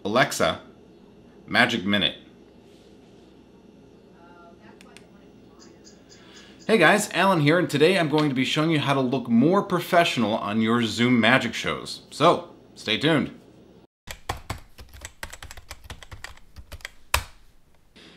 Alexa, Magic Minute. Hey guys, Alan here, and today I'm going to be showing you how to look more professional on your Zoom magic shows. So, stay tuned.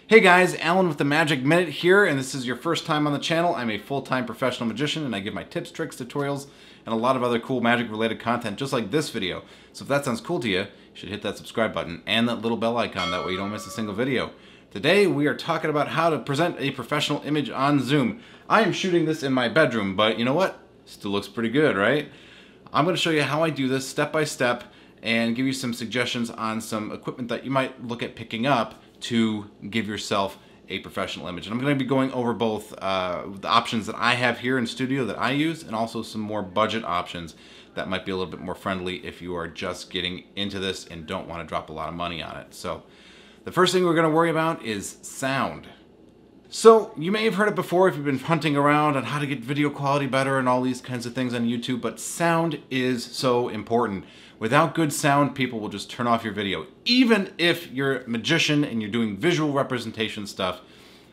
Hey guys, Alan with the Magic Minute here, and this is your first time on the channel. I'm a full-time professional magician, and I give my tips, tricks, tutorials, and a lot of other cool magic-related content just like this video. So if that sounds cool to you, you should hit that subscribe button and that little bell icon, that way you don't miss a single video. Today we are talking about how to present a professional image on Zoom. I am shooting this in my bedroom, but you know what? Still looks pretty good, right? I'm going to show you how I do this step by step and give you some suggestions on some equipment that you might look at picking up to give yourself a professional image. And I'm going to be going over both the options that I have here in studio that I use, and also some more budget options that might be a little bit more friendly if you are just getting into this and don't want to drop a lot of money on it. So the first thing we're going to worry about is sound. So you may have heard it before if you've been hunting around on how to get video quality better and all these kinds of things on YouTube, but sound is so important. Without good sound, people will just turn off your video. Even if you're a magician and you're doing visual representation stuff,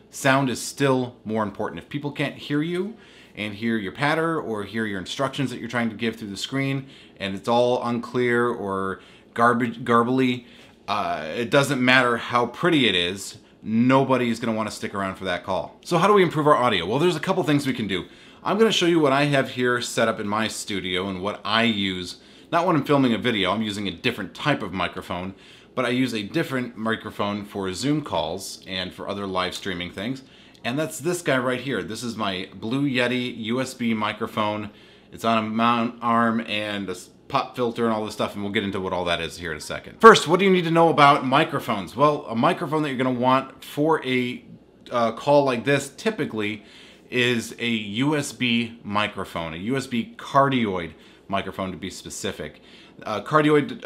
sound is still more important. If people can't hear you and hear your patter or hear your instructions that you're trying to give through the screen, and it's all unclear or garbly, it doesn't matter how pretty it is, nobody's going to want to stick around for that call. So how do we improve our audio? Well, there's a couple things we can do. I'm going to show you what I have here set up in my studio and what I use. Not when I'm filming a video, I'm using a different type of microphone, but I use a different microphone for Zoom calls and for other live streaming things. And that's this guy right here. This is my Blue Yeti USB microphone. It's on a mount arm and a pop filter and all this stuff, and we'll get into what all that is here in a second. First, what do you need to know about microphones? Well, a microphone that you're going to want for a call like this typically is a USB microphone, a USB cardioid microphone to be specific. Cardioid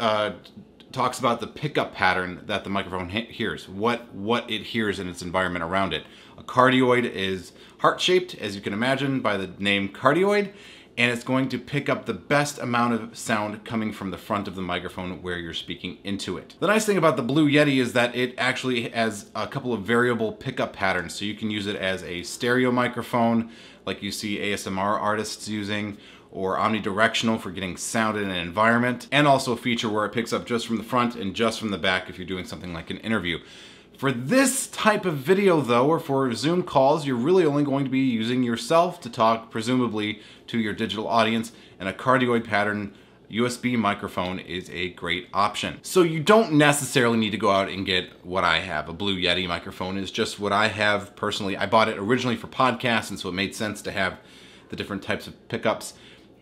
talks about the pickup pattern that the microphone hears, what it hears in its environment around it. A cardioid is heart-shaped, as you can imagine by the name cardioid, and it's going to pick up the best amount of sound coming from the front of the microphone where you're speaking into it. The nice thing about the Blue Yeti is that it actually has a couple of variable pickup patterns, so you can use it as a stereo microphone like you see ASMR artists using, or omnidirectional for getting sound in an environment, and also a feature where it picks up just from the front and just from the back if you're doing something like an interview. For this type of video though, or for Zoom calls, you're really only going to be using yourself to talk, presumably, to your digital audience, and a cardioid pattern USB microphone is a great option. So you don't necessarily need to go out and get what I have. A Blue Yeti microphone is just what I have personally. I bought it originally for podcasts, and so it made sense to have the different types of pickups.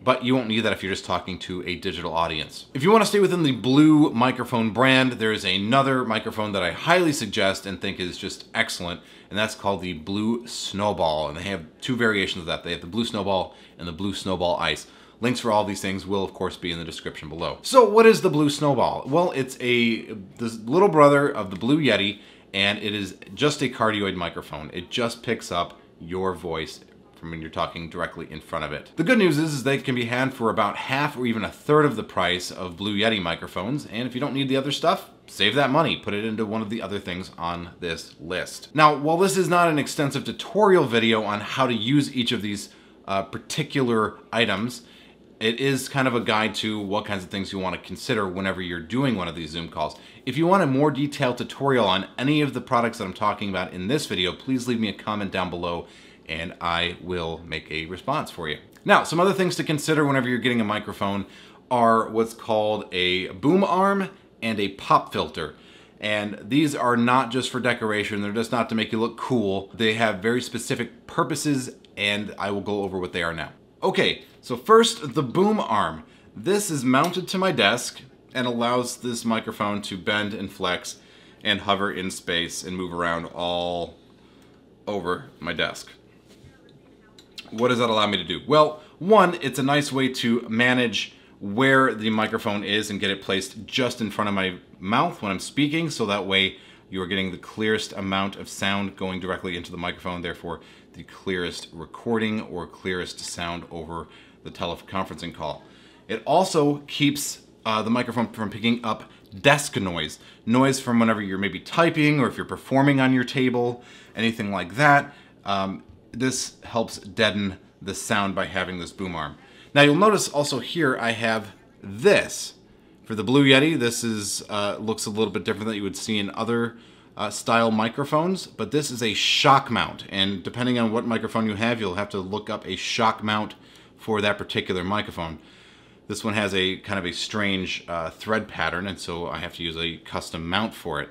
But you won't need that if you're just talking to a digital audience. If you want to stay within the Blue microphone brand, there is another microphone that I highly suggest and think is just excellent, and that's called the Blue Snowball. And they have two variations of that. They have the Blue Snowball and the Blue Snowball Ice. Links for all these things will, of course, be in the description below. So what is the Blue Snowball? Well, it's the little brother of the Blue Yeti, and it is just a cardioid microphone. It just picks up your voice from when you're talking directly in front of it. The good news is they can be had for about half or even a third of the price of Blue Yeti microphones, and if you don't need the other stuff, save that money, put it into one of the other things on this list. Now, while this is not an extensive tutorial video on how to use each of these particular items, it is kind of a guide to what kinds of things you want to consider whenever you're doing one of these Zoom calls. If you want a more detailed tutorial on any of the products that I'm talking about in this video, please leave me a comment down below and I will make a response for you. Now, some other things to consider whenever you're getting a microphone are what's called a boom arm and a pop filter. And these are not just for decoration, they're just not to make you look cool. They have very specific purposes, and I will go over what they are now. Okay, so first, the boom arm. This is mounted to my desk and allows this microphone to bend and flex and hover in space and move around all over my desk. What does that allow me to do? Well, one, it's a nice way to manage where the microphone is and get it placed just in front of my mouth when I'm speaking, so that way you're getting the clearest amount of sound going directly into the microphone, therefore the clearest recording or clearest sound over the teleconferencing call. It also keeps the microphone from picking up desk noise. Noise from whenever you're maybe typing or if you're performing on your table, anything like that. This helps deaden the sound by having this boom arm. Now you'll notice also here I have this. For the Blue Yeti, this is looks a little bit different than you would see in other style microphones, but this is a shock mount, and depending on what microphone you have, you'll have to look up a shock mount for that particular microphone. This one has a kind of a strange thread pattern, and so I have to use a custom mount for it.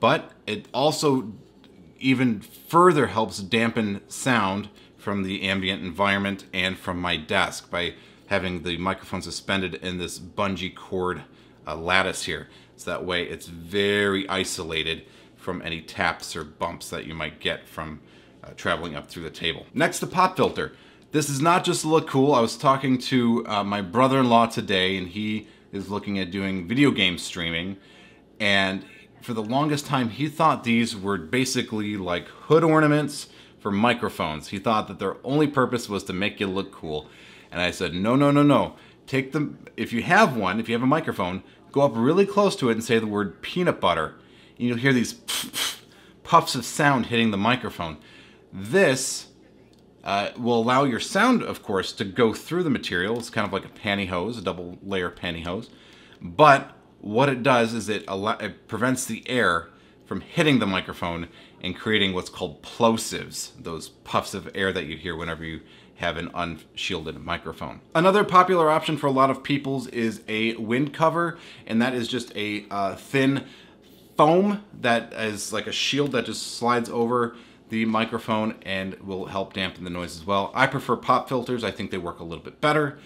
But it also even further helps dampen sound from the ambient environment and from my desk by having the microphone suspended in this bungee cord lattice here. So that way it's very isolated from any taps or bumps that you might get from traveling up through the table. Next, the pop filter. This is not just to look cool. I was talking to my brother-in-law today, and he is looking at doing video game streaming, and for the longest time he thought these were basically like hood ornaments for microphones. He thought that their only purpose was to make you look cool. And I said, no, no, no, no. Take them, if you have one, if you have a microphone, go up really close to it and say the word peanut butter. And you'll hear these puffs of sound hitting the microphone. This will allow your sound, of course, to go through the material. It's kind of like a pantyhose, a double layer pantyhose. But what it does is it prevents the air from hitting the microphone and creating what's called plosives, those puffs of air that you hear whenever you have an unshielded microphone. Another popular option for a lot of people is a wind cover, and that is just a thin foam that is like a shield that just slides over the microphone and will help dampen the noise as well. I prefer pop filters. I think they work a little bit better,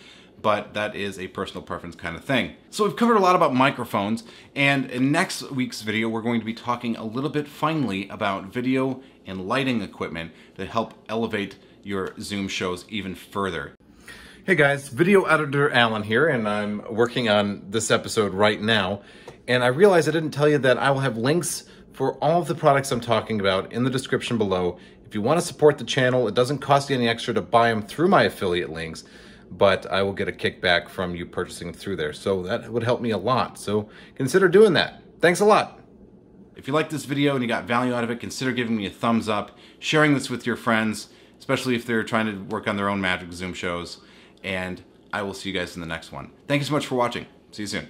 but that is a personal preference kind of thing. So we've covered a lot about microphones, and in next week's video we're going to be talking a little bit finally about video and lighting equipment to help elevate your Zoom shows even further. Hey guys, video editor Alan here, and I'm working on this episode right now, and I realized I didn't tell you that I will have links for all of the products I'm talking about in the description below. If you want to support the channel, it doesn't cost you any extra to buy them through my affiliate links, but I will get a kickback from you purchasing through there. So that would help me a lot. So consider doing that. Thanks a lot. If you like this video and you got value out of it, consider giving me a thumbs up, sharing this with your friends, especially if they're trying to work on their own Magic Zoom shows. And I will see you guys in the next one. Thank you so much for watching. See you soon.